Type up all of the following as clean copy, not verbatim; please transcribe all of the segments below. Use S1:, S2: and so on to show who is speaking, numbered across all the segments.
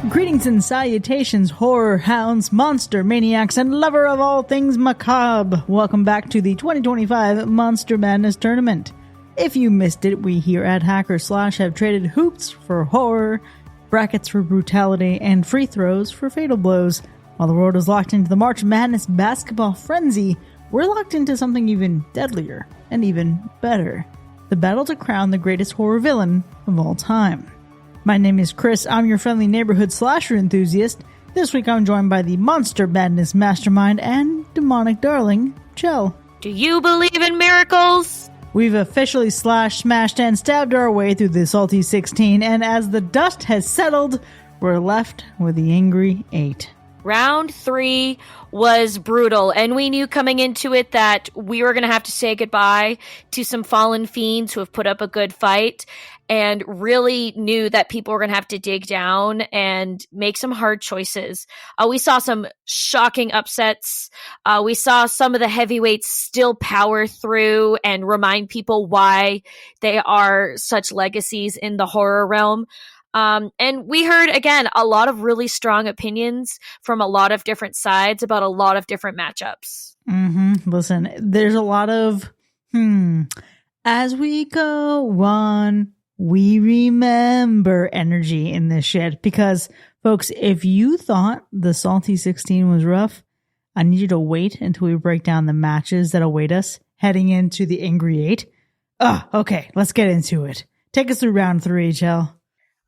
S1: Greetings and salutations, horror hounds, monster maniacs, and lover of all things macabre. Welcome back to the 2025 Monster Madness Tournament. If you missed it, we here at Hacker Slash have traded hoops for horror, brackets for brutality, and free throws for fatal blows. While the world is locked into the March Madness basketball frenzy, we're locked into something even deadlier and even better. The battle to crown the greatest horror villain of all time. My name is Chris, I'm your friendly neighborhood slasher enthusiast. This week I'm joined by the Monster Madness Mastermind and demonic darling, Chell.
S2: Do you believe in miracles?
S1: We've officially slashed, smashed, and stabbed our way through the Salty 16, and as the dust has settled, we're left with the Angry 8.
S2: Round 3 was brutal, and we knew coming into it that we were going to have to say goodbye to some fallen fiends who have put up a good fight, and really knew that people were going to have to dig down and make some hard choices. We saw some shocking upsets. We saw some of the heavyweights still power through and remind people why they are such legacies in the horror realm. And we heard, again, a lot of really strong opinions from a lot of different sides about a lot of different matchups.
S1: Listen, there's a lot of, as we go on, we remember energy in this shit. Because, folks, if you thought the Salty 16 was rough, I need you to wait until we break down the matches that await us heading into the Angry 8. Okay, let's get into it. Take us through round 3, Chell.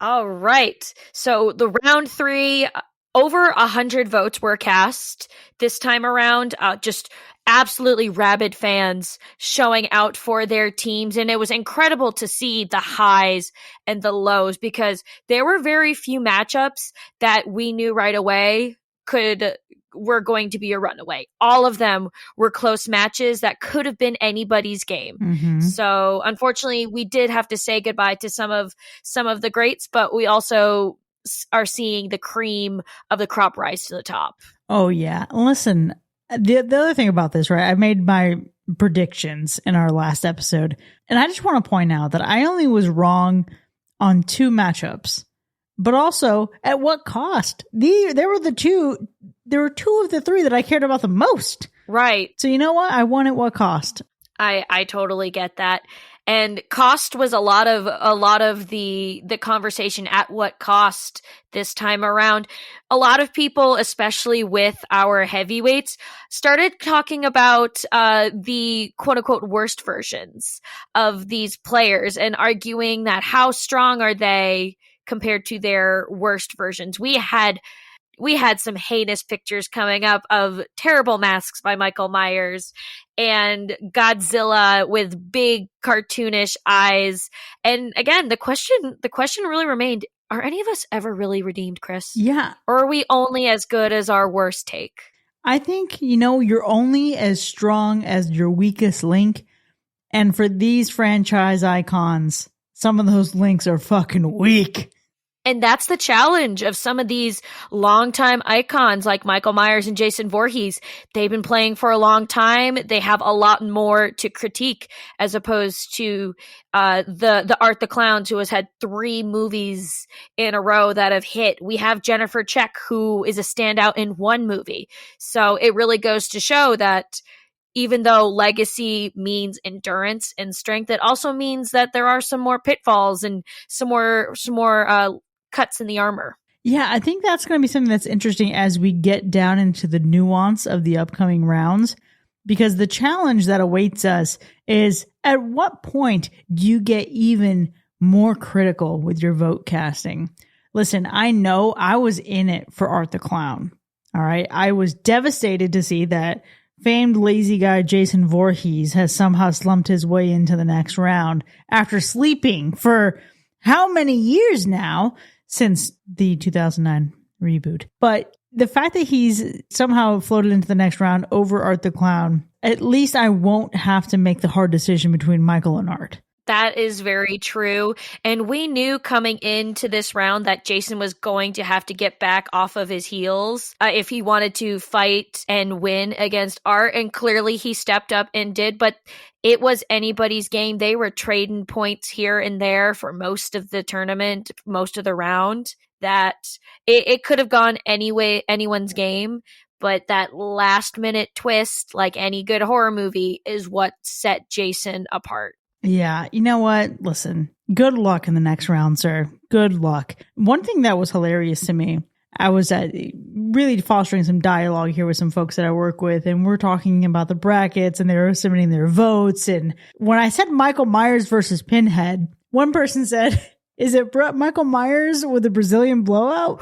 S2: All right. So the round 3, over 100 votes were cast this time around. Just absolutely rabid fans showing out for their teams. And it was incredible to see the highs and the lows because there were very few matchups that we knew right away were going to be a runaway. All of them were close matches that could have been anybody's game. So unfortunately, we did have to say goodbye to some of the greats, but we also are seeing the cream of the crop rise to the top.
S1: Oh yeah. Listen, the other thing about this, right? I made my predictions in our last episode, and I just want to point out that I only was wrong on 2 matchups. But also, at what cost? There were 2 of the 3 that I cared about the most.
S2: Right.
S1: So you know what? I won at what cost?
S2: I totally get that. And cost was a lot of the conversation at what cost this time around. A lot of people, especially with our heavyweights, started talking about the quote unquote worst versions of these players and arguing that how strong are they compared to their worst versions. We had some heinous pictures coming up of terrible masks by Michael Myers and Godzilla with big cartoonish eyes. And again, the question really remained, are any of us ever really redeemed, Chris?
S1: Yeah.
S2: Or are we only as good as our worst take?
S1: I think, you're only as strong as your weakest link. And for these franchise icons, some of those links are fucking weak.
S2: And that's the challenge of some of these longtime icons like Michael Myers and Jason Voorhees. They've been playing for a long time. They have a lot more to critique as opposed to the Art the Clowns, who has had 3 movies in a row that have hit. We have Jennifer Check, who is a standout in 1 movie. So it really goes to show that even though legacy means endurance and strength, it also means that there are some more pitfalls and some more cuts in the armor.
S1: Yeah, I think that's going to be something that's interesting as we get down into the nuance of the upcoming rounds, because the challenge that awaits us is, at what point do you get even more critical with your vote casting? Listen, I know I was in it for Art the Clown. All right. I was devastated to see that famed lazy guy Jason Voorhees has somehow slumped his way into the next round after sleeping for how many years now? Since the 2009 reboot. But the fact that he's somehow floated into the next round over Art the Clown, at least I won't have to make the hard decision between Michael and Art.
S2: That is very true. And we knew coming into this round that Jason was going to have to get back off of his heels if he wanted to fight and win against Art. And clearly he stepped up and did. But it was anybody's game. They were trading points here and there for most of the tournament, most of the round. That it could have gone anyone's game. But that last minute twist, like any good horror movie, is what set Jason apart.
S1: Yeah, you know what? Listen, good luck in the next round, sir. Good luck. One thing that was hilarious to me, I was really fostering some dialogue here with some folks that I work with, and we're talking about the brackets, and they were submitting their votes. And when I said Michael Myers versus Pinhead, one person said, is it Michael Myers with a Brazilian blowout?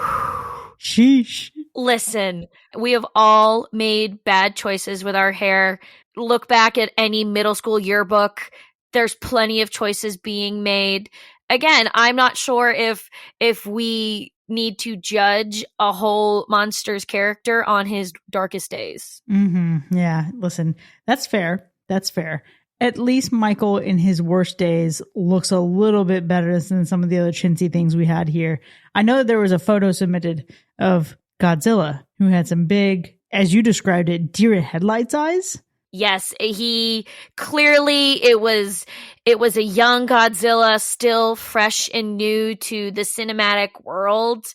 S1: Sheesh.
S2: Listen, we have all made bad choices with our hair. Look back at any middle school yearbook. There's plenty of choices being made. Again, I'm not sure if we need to judge a whole monster's character on his darkest days.
S1: Yeah, listen, that's fair. That's fair. At least Michael in his worst days looks a little bit better than some of the other chintzy things we had here. I know there was a photo submitted of Godzilla who had some big, as you described it, deer in headlights eyes.
S2: Yes, he clearly it was a young Godzilla, still fresh and new to the cinematic world.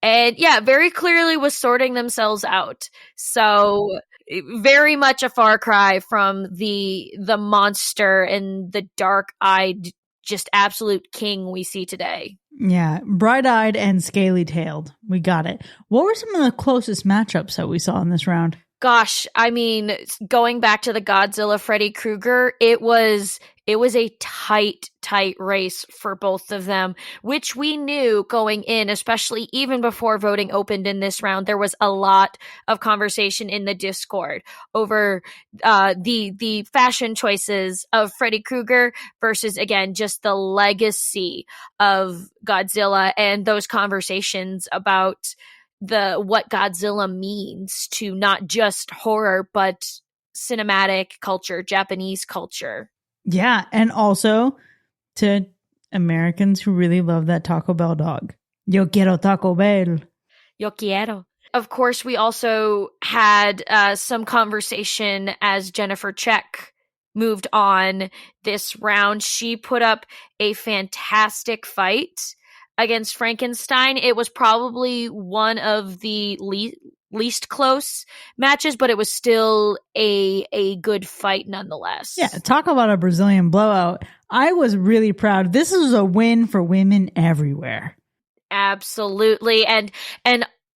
S2: And yeah, very clearly was sorting themselves out. So very much a far cry from the monster and the dark-eyed, just absolute king we see today.
S1: Yeah, bright-eyed and scaly-tailed. We got it. What were some of the closest matchups that we saw in this round?
S2: Gosh, I mean, going back to the Godzilla Freddy Krueger, it was a tight race for both of them, which we knew going in, especially even before voting opened in this round. There was a lot of conversation in the Discord over the fashion choices of Freddy Krueger versus, again, just the legacy of Godzilla, and those conversations about what Godzilla means to not just horror, but cinematic culture, Japanese culture.
S1: Yeah, and also to Americans who really love that Taco Bell dog. Yo quiero Taco Bell.
S2: Yo quiero. Of course, we also had some conversation as Jennifer Check moved on this round. She put up a fantastic fight against Frankenstein. It was probably one of the least close matches, but it was still a good fight nonetheless.
S1: Yeah, talk about a Brazilian blowout. I was really proud. This is a win for women everywhere.
S2: Absolutely. And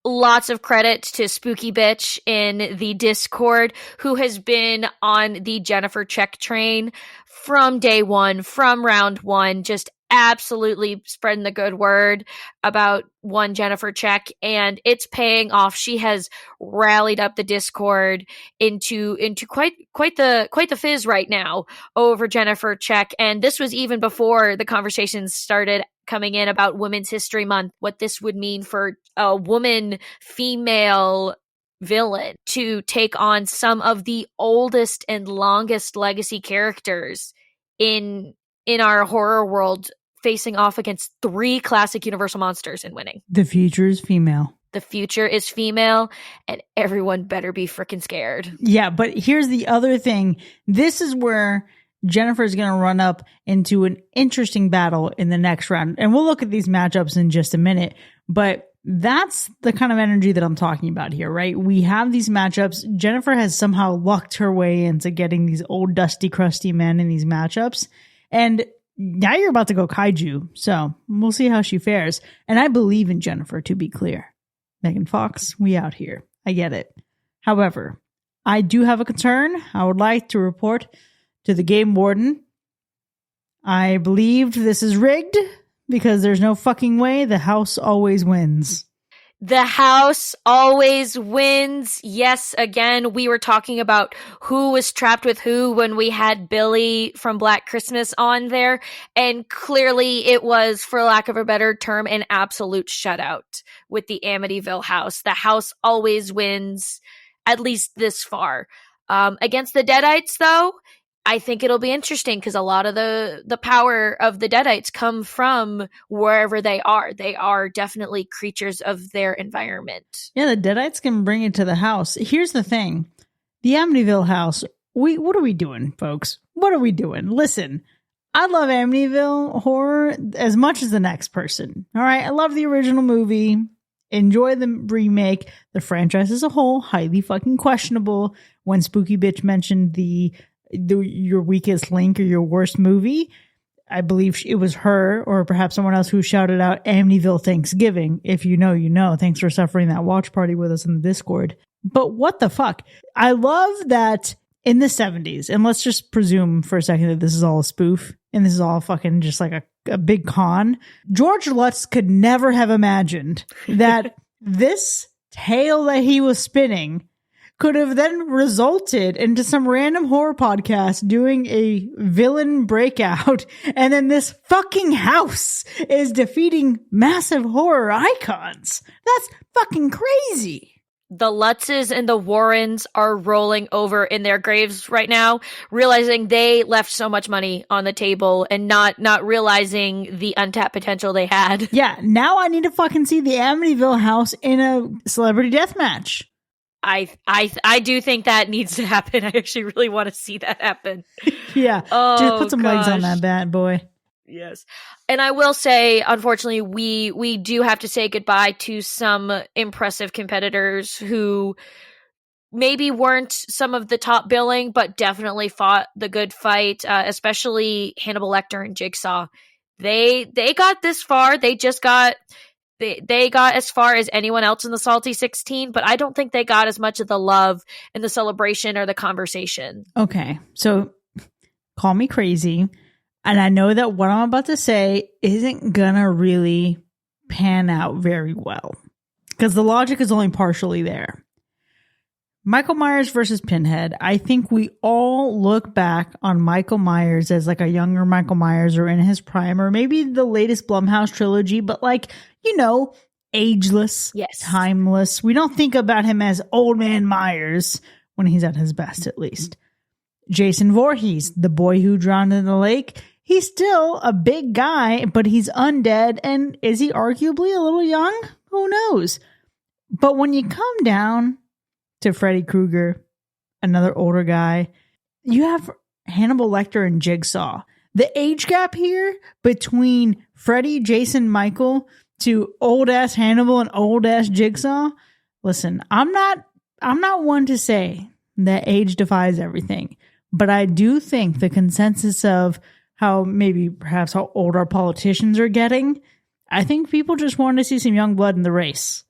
S2: lots of credit to Spooky Bitch in the Discord, who has been on the Jennifer Check train from day one, from round one, just absolutely spreading the good word about one Jennifer Check, and it's paying off. She has rallied up the Discord into quite the fizz right now over Jennifer Check, and this was even before the conversations started coming in about Women's History Month, what this would mean for a woman female villain to take on some of the oldest and longest legacy characters in our horror world, facing off against 3 classic Universal monsters and winning.
S1: The future is female.
S2: The future is female, and everyone better be freaking scared.
S1: Yeah, but here's the other thing. This is where Jennifer's going to run up into an interesting battle in the next round. And we'll look at these matchups in just a minute. But that's the kind of energy that I'm talking about here, right? We have these matchups. Jennifer has somehow lucked her way into getting these old, dusty, crusty men in these matchups. And now you're about to go kaiju. So we'll see how she fares. And I believe in Jennifer, to be clear. Megan Fox, we out here. I get it. However, I do have a concern. I would like to report to the game warden. I believe this is rigged because there's no fucking way the house always wins.
S2: The house always wins. Yes, again, we were talking about who was trapped with who when we had Billy from Black Christmas on there. And clearly it was, for lack of a better term, an absolute shutout with the Amityville house. The house always wins, at least this far. Against the Deadites, though, I think it'll be interesting because a lot of the power of the Deadites come from wherever they are. They are definitely creatures of their environment.
S1: Yeah, the Deadites can bring it to the house. Here's the thing. The Amityville house, what are we doing, folks? What are we doing? Listen, I love Amityville horror as much as the next person. All right, I love the original movie. Enjoy the remake. The franchise as a whole, highly fucking questionable. When Spooky Bitch mentioned your weakest link or your worst movie, I believe it was her or perhaps someone else who shouted out Amityville Thanksgiving. If you know, you know. Thanks for suffering that watch party with us in the Discord. But what the fuck? I love that in the 70s, and let's just presume for a second that this is all a spoof and this is all fucking just like a big con. George Lutz could never have imagined that this tale that he was spinning could have then resulted into some random horror podcast doing a villain breakout, and then this fucking house is defeating massive horror icons. That's fucking crazy.
S2: The Lutzes and the Warrens are rolling over in their graves right now, realizing they left so much money on the table and not realizing the untapped potential they had.
S1: Yeah, now I need to fucking see the Amityville house in a celebrity death match.
S2: I do think that needs to happen. I actually really want to see that happen.
S1: Yeah, just put some legs on that bad boy.
S2: Yes. And I will say, unfortunately, we do have to say goodbye to some impressive competitors who maybe weren't some of the top billing, but definitely fought the good fight, especially Hannibal Lecter and Jigsaw. They got this far. They got as far as anyone else in the Salty 16, but I don't think they got as much of the love and the celebration or the conversation.
S1: Okay, so call me crazy. And I know that what I'm about to say isn't gonna really pan out very well, because the logic is only partially there. Michael Myers versus Pinhead. I think we all look back on Michael Myers as like a younger Michael Myers or in his prime, or maybe the latest Blumhouse trilogy, but like, you know, ageless,
S2: yes,
S1: timeless. We don't think about him as old man Myers when he's at his best, at least. Jason Voorhees, the boy who drowned in the lake. He's still a big guy, but he's undead. And is he arguably a little young? Who knows? But when you come down to Freddy Krueger, another older guy, you have Hannibal Lecter and Jigsaw. The age gap here between Freddy, Jason, Michael to old ass Hannibal and old ass Jigsaw. Listen, I'm not one to say that age defies everything, but I do think the consensus of how old our politicians are getting, I think people just want to see some young blood in the race.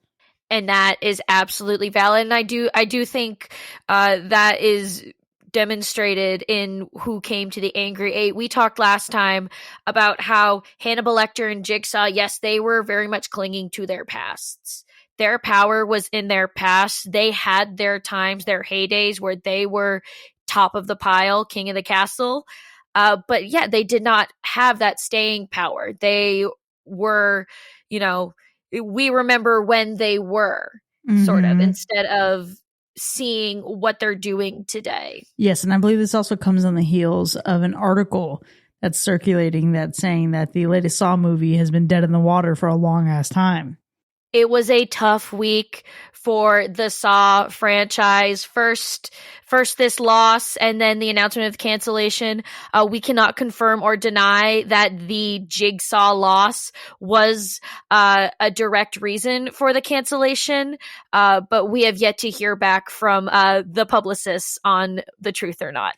S2: And that is absolutely valid. And I do think that is demonstrated in who came to the Angry Eight. We talked last time about how Hannibal Lecter and Jigsaw, yes, they were very much clinging to their pasts. Their power was in their past. They had their times, their heydays where they were top of the pile, king of the castle. But yeah, they did not have that staying power. They were, we remember when they were, sort of, instead of seeing what they're doing today.
S1: Yes, and I believe this also comes on the heels of an article that's circulating that's saying that the latest Saw movie has been dead in the water for a long ass time.
S2: It was a tough week for the Saw franchise. First this loss and then the announcement of cancellation. We cannot confirm or deny that the Jigsaw loss was a direct reason for the cancellation, but we have yet to hear back from the publicists on the truth or not.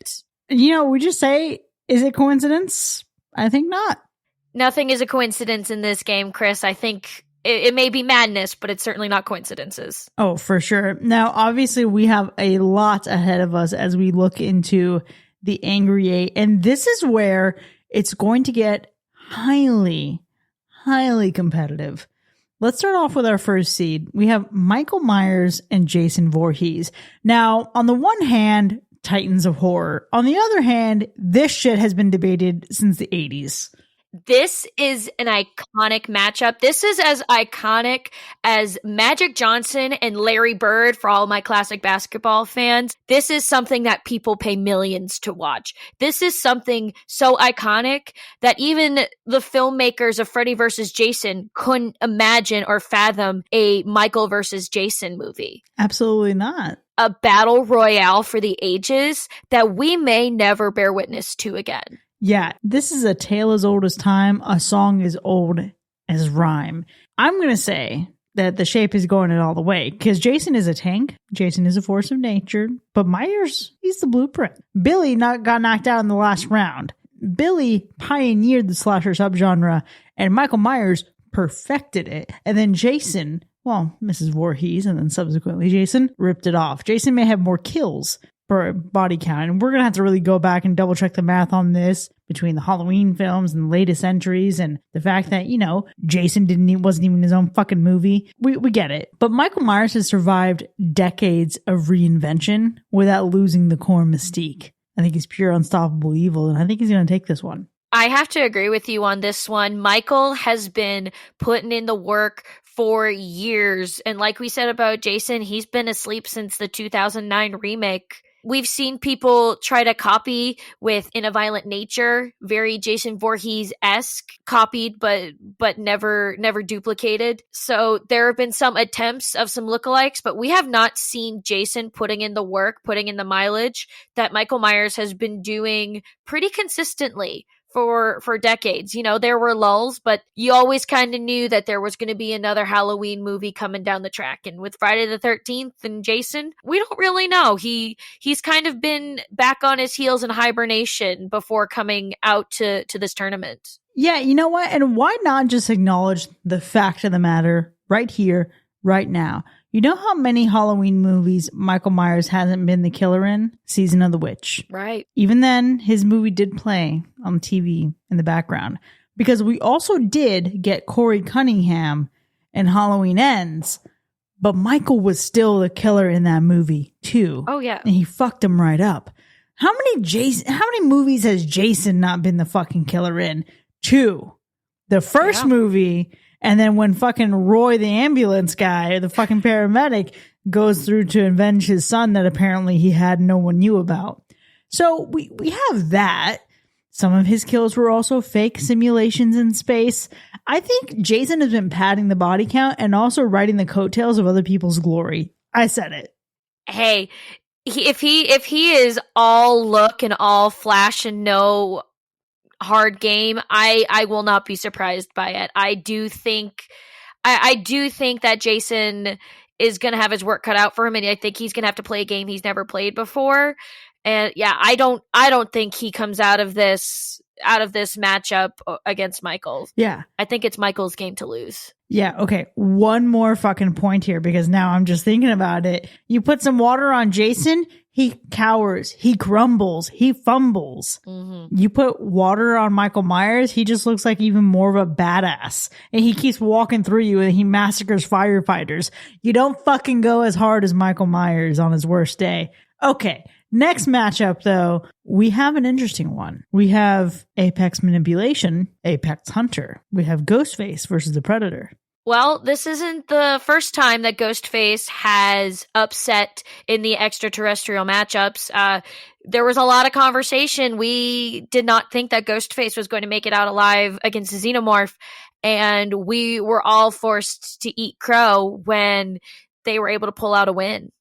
S1: We just say, is it coincidence? I think not.
S2: Nothing is a coincidence in this game, Chris. I think it may be madness, but it's certainly not coincidences.
S1: Oh, for sure. Now, obviously, we have a lot ahead of us as we look into the Angry Eight. And this is where it's going to get highly, highly competitive. Let's start off with our first seed. We have Michael Myers and Jason Voorhees. Now, on the one hand, titans of horror. On the other hand, this shit has been debated since the 80s.
S2: This is an iconic matchup. This is as iconic as Magic Johnson and Larry Bird for all my classic basketball fans. This is something that people pay millions to watch. This is something so iconic that even the filmmakers of Freddy vs. Jason couldn't imagine or fathom a Michael vs. Jason movie.
S1: Absolutely not.
S2: A battle royale for the ages that we may never bear witness to again.
S1: Yeah, this is a tale as old as time, a song as old as rhyme. I'm going to say that The Shape is going it all the way, because Jason is a tank, Jason is a force of nature, but Myers, he's the blueprint. Billy got knocked out in the last round. Billy pioneered the slasher subgenre, and Michael Myers perfected it. And then Jason, well, Mrs. Voorhees, and then subsequently Jason, ripped it off. Jason may have more kills per body count, and we're gonna have to really go back and double check the math on this between the Halloween films and the latest entries and the fact that, you know, Jason wasn't even his own fucking movie. We get it. But Michael Myers has survived decades of reinvention without losing the core mystique. I think he's pure unstoppable evil, and I think he's gonna take this one.
S2: I have to agree with you on this one. Michael has been putting in the work for years, and like we said about Jason, he's been asleep since the 2009 remake. We've seen people try to copy with In a Violent Nature, very Jason Voorhees-esque, copied but never duplicated. So there have been some attempts of some lookalikes, but we have not seen Jason putting in the work, putting in the mileage that Michael Myers has been doing pretty consistently for decades. You know, there were lulls, but you always kind of knew that there was going to be another Halloween movie coming down the track. And with Friday the 13th and Jason, we don't really know. He's kind of been back on his heels in hibernation before coming out to this tournament.
S1: Yeah, you know what? And why not just acknowledge the fact of the matter right here, right now? You know how many Halloween movies Michael Myers hasn't been the killer in? Season of the Witch.
S2: Right.
S1: Even then, his movie did play on the TV in the background. Because we also did get Corey Cunningham in Halloween Ends, but Michael was still the killer in that movie too.
S2: Oh yeah.
S1: And he fucked him right up. How many movies has Jason not been the fucking killer in? 2. The first movie, and then when fucking Roy the ambulance guy, the fucking paramedic, goes through to avenge his son that apparently he had no one knew about. So we have that. Some of his kills were also fake simulations in space. I think Jason has been padding the body count and also riding the coattails of other people's glory. I said it.
S2: Hey, if he is all look and all flash and no hard game, I will not be surprised by it. I do think that Jason is going to have his work cut out for him, and I think he's going to have to play a game he's never played before. And yeah, I don't think he comes out of this matchup against Michael.
S1: Yeah.
S2: I think it's Michael's game to lose.
S1: Yeah, okay. One more fucking point here, because now I'm just thinking about it. You put some water on Jason, he cowers, he crumbles, he fumbles. Mm-hmm. You put water on Michael Myers, he just looks like even more of a badass. And he keeps walking through you and he massacres firefighters. You don't fucking go as hard as Michael Myers on his worst day. Okay. Next matchup, though, we have an interesting one. We have Apex Manipulation, Apex Hunter. We have Ghostface versus the Predator.
S2: Well, this isn't the first time that Ghostface has upset in the extraterrestrial matchups. There was a lot of conversation. We did not think that Ghostface was going to make it out alive against the Xenomorph, and we were all forced to eat crow when they were able to pull out a win.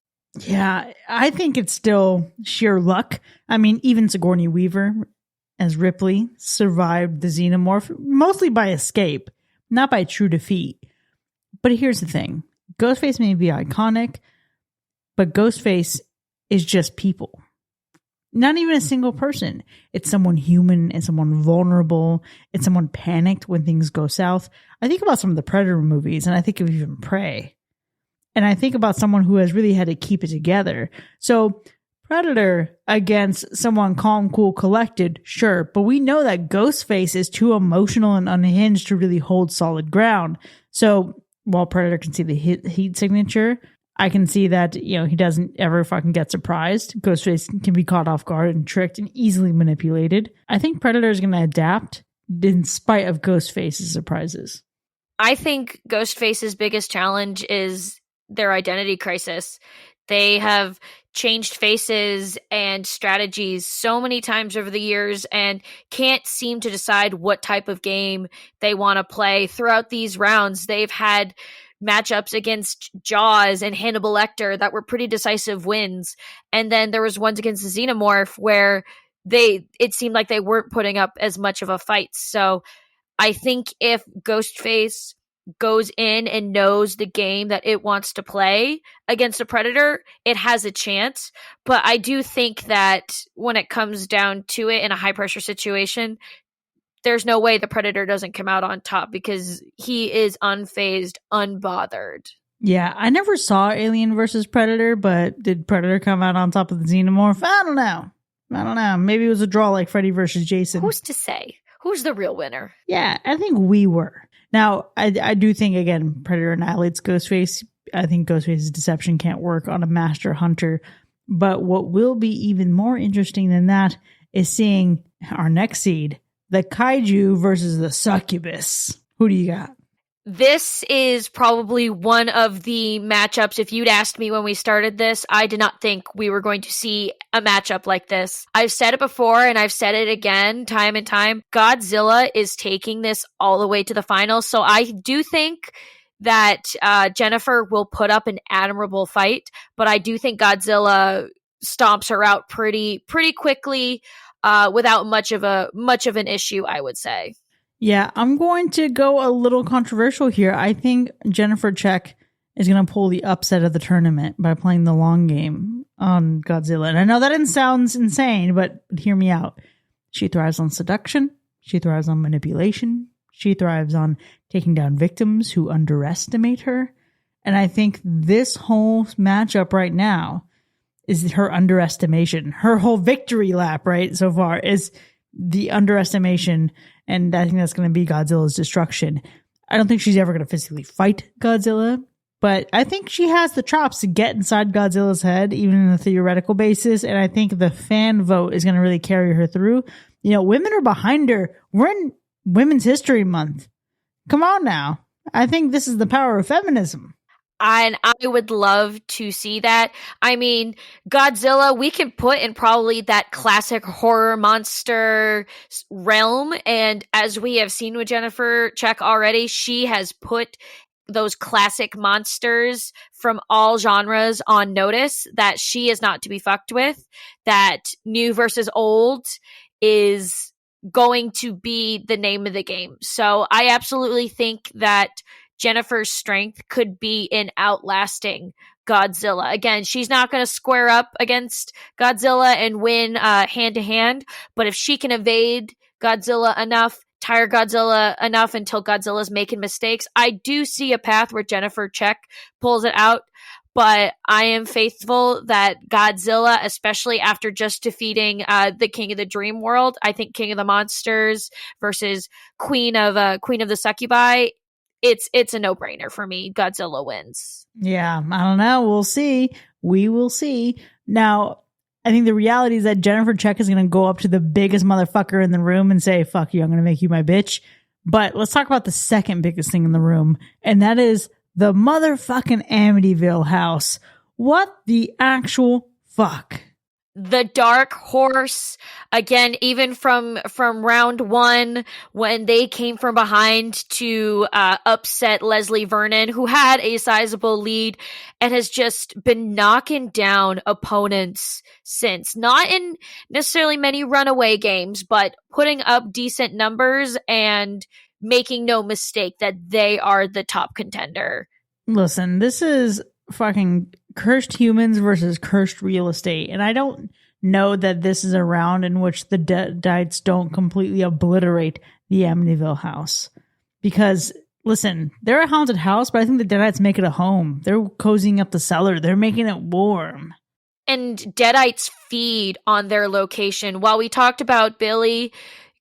S1: Yeah, I think it's still sheer luck. I mean, even Sigourney Weaver as Ripley survived the Xenomorph, mostly by escape, not by true defeat. But here's the thing. Ghostface may be iconic, but Ghostface is just people. Not even a single person. It's someone human, it's someone vulnerable, it's someone panicked when things go south. I think about some of the Predator movies, and I think of even Prey. And I think about someone who has really had to keep it together. So Predator against someone calm, cool, collected, sure. But we know that Ghostface is too emotional and unhinged to really hold solid ground. So while Predator can see the heat signature, I can see that, you know, he doesn't ever fucking get surprised. Ghostface can be caught off guard and tricked and easily manipulated. I think Predator is going to adapt in spite of Ghostface's surprises?
S2: I think Ghostface's biggest challenge is their identity crisis. They have changed faces and strategies so many times over the years and can't seem to decide what type of game they want to play. Throughout these rounds, they've had matchups against Jaws and Hannibal Lecter that were pretty decisive wins. And then there was ones against the Xenomorph where it seemed like they weren't putting up as much of a fight. So I think if Ghostface goes in and knows the game that it wants to play against a predator, it has a chance. But I do think that when it comes down to it in a high pressure situation, there's no way the predator doesn't come out on top because he is unfazed, unbothered.
S1: Yeah, I never saw Alien versus Predator, but did Predator come out on top of the Xenomorph? I don't know. Maybe it was a draw like Freddy versus Jason.
S2: Who's to say? Who's the real winner?
S1: Yeah, I think we were. Now, I do think, again, Predator annihilates Ghostface. I think Ghostface's deception can't work on a master hunter. But what will be even more interesting than that is seeing our next seed, the Kaiju versus the Succubus. Who do you got?
S2: This is probably one of the matchups. If you'd asked me when we started this, I did not think we were going to see a matchup like this. I've said it before and I've said it again, time and time. Godzilla is taking this all the way to the finals. So I do think that Jennifer will put up an admirable fight, but I do think Godzilla stomps her out pretty quickly without much of an issue, I would say.
S1: Yeah, I'm going to go a little controversial here. I think Jennifer Check is going to pull the upset of the tournament by playing the long game on Godzilla. And I know that sounds insane, but hear me out. She thrives on seduction. She thrives on manipulation. She thrives on taking down victims who underestimate her. And I think this whole matchup right now is her underestimation. Her whole victory lap, right, so far is the underestimation. And I think that's going to be Godzilla's destruction. I don't think she's ever going to physically fight Godzilla, but I think she has the chops to get inside Godzilla's head, even on a theoretical basis. And I think the fan vote is going to really carry her through. You know, women are behind her. We're in Women's History Month. Come on now. I think this is the power of feminism.
S2: And I would love to see that. I mean, Godzilla, we can put in probably that classic horror monster realm. And as we have seen with Jennifer Check already, she has put those classic monsters from all genres on notice that she is not to be fucked with, that new versus old is going to be the name of the game. So I absolutely think that Jennifer's strength could be in outlasting Godzilla. Again, she's not going to square up against Godzilla and win hand to hand, but if she can evade Godzilla enough, tire Godzilla enough until Godzilla's making mistakes, I do see a path where Jennifer Check pulls it out. But I am faithful that Godzilla, especially after just defeating the King of the Dream World, I think King of the Monsters versus Queen of the Succubi, it's a no-brainer for me. Godzilla wins.
S1: Yeah, I don't know. We'll see. We will see. Now, I think the reality is that Jennifer Check is going to go up to the biggest motherfucker in the room and say, fuck you, I'm going to make you my bitch. But let's talk about the second biggest thing in the room, and that is the motherfucking Amityville house. What the actual fuck?
S2: The Dark Horse, again, even from round one, when they came from behind to upset Leslie Vernon, who had a sizable lead and has just been knocking down opponents since. Not in necessarily many runaway games, but putting up decent numbers and making no mistake that they are the top contender.
S1: Listen, this is fucking cursed humans versus cursed real estate. And I don't know that this is a round in which the Deadites don't completely obliterate the Amityville house. Because, listen, they're a haunted house, but I think the Deadites make it a home. They're cozying up the cellar. They're making it warm.
S2: And Deadites feed on their location. While we talked about Billy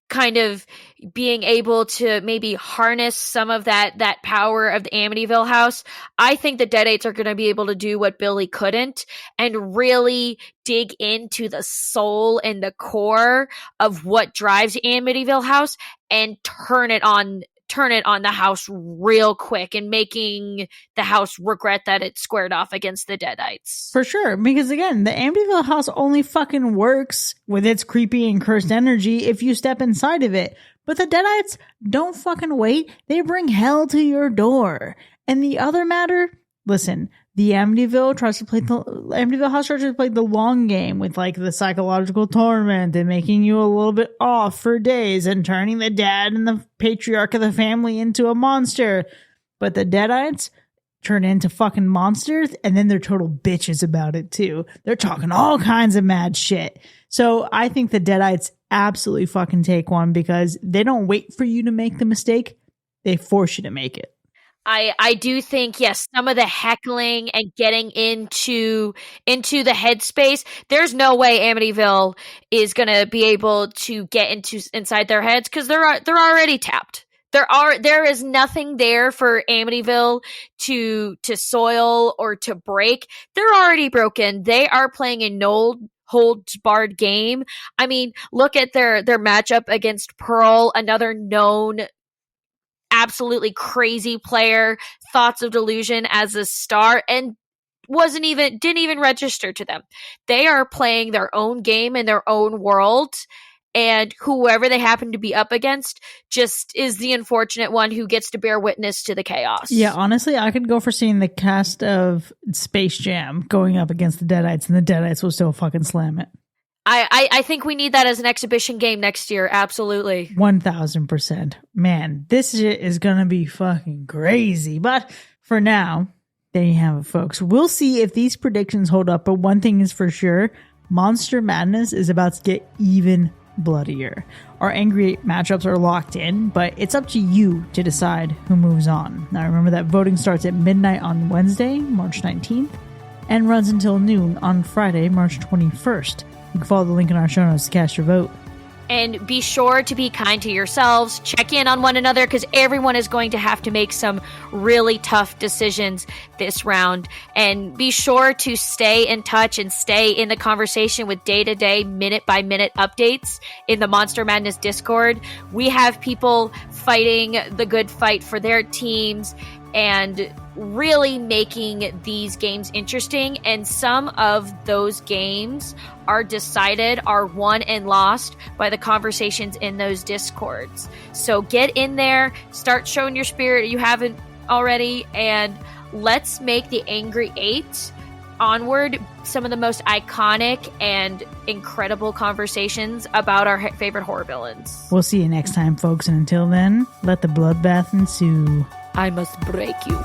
S2: kind of being able to maybe harness some of that power of the Amityville house. I think the Deadites are going to be able to do what Billy couldn't and really dig into the soul and the core of what drives Amityville house and turn it on the house real quick and making the house regret that it squared off against the Deadites.
S1: For sure. Because again, the Amityville house only fucking works with its creepy and cursed energy if you step inside of it. But the Deadites don't fucking wait. They bring hell to your door. And the other matter, listen, the Amityville house tries to play the long game with like the psychological torment and making you a little bit off for days and turning the dad and the patriarch of the family into a monster. But the Deadites turn into fucking monsters, and then they're total bitches about it too. They're talking all kinds of mad shit. So I think the Deadites absolutely fucking take one because they don't wait for you to make the mistake. They force you to make it.
S2: I do think, yes, some of the heckling and getting into the headspace, there's no way Amityville is going to be able to get inside their heads because they're already tapped. There is nothing there for Amityville to soil or to break. They're already broken. They are playing a no holds barred game. I mean, look at their matchup against Pearl, another known absolutely crazy player, thoughts of delusion as a star, and didn't even register to them. They are playing their own game in their own world, and whoever they happen to be up against just is the unfortunate one who gets to bear witness to the chaos.
S1: Yeah, honestly, I could go for seeing the cast of Space Jam going up against the Deadites, and the Deadites will still fucking slam it.
S2: I think we need that as an exhibition game next year. Absolutely.
S1: 1000%. Man, this shit is going to be fucking crazy. But for now, there you have it, folks. We'll see if these predictions hold up. But one thing is for sure, Monster Madness is about to get even bloodier. Our Angry 8 matchups are locked in, but it's up to you to decide who moves on. Now remember that voting starts at midnight on Wednesday, March 19th, and runs until noon on Friday, March 21st. You can follow the link in our show notes to cast your vote.
S2: And be sure to be kind to yourselves. Check in on one another because everyone is going to have to make some really tough decisions this round. And be sure to stay in touch and stay in the conversation with day-to-day, minute-by-minute updates in the Monster Madness Discord. We have people fighting the good fight for their teams and really making these games interesting. And some of those games are won and lost by the conversations in those discords. So get in there, start showing your spirit if you haven't already, and let's make the Angry 8 onward some of the most iconic and incredible conversations about our favorite horror villains.
S1: We'll see you next time, folks, and until then, let the bloodbath ensue.
S2: I must break you.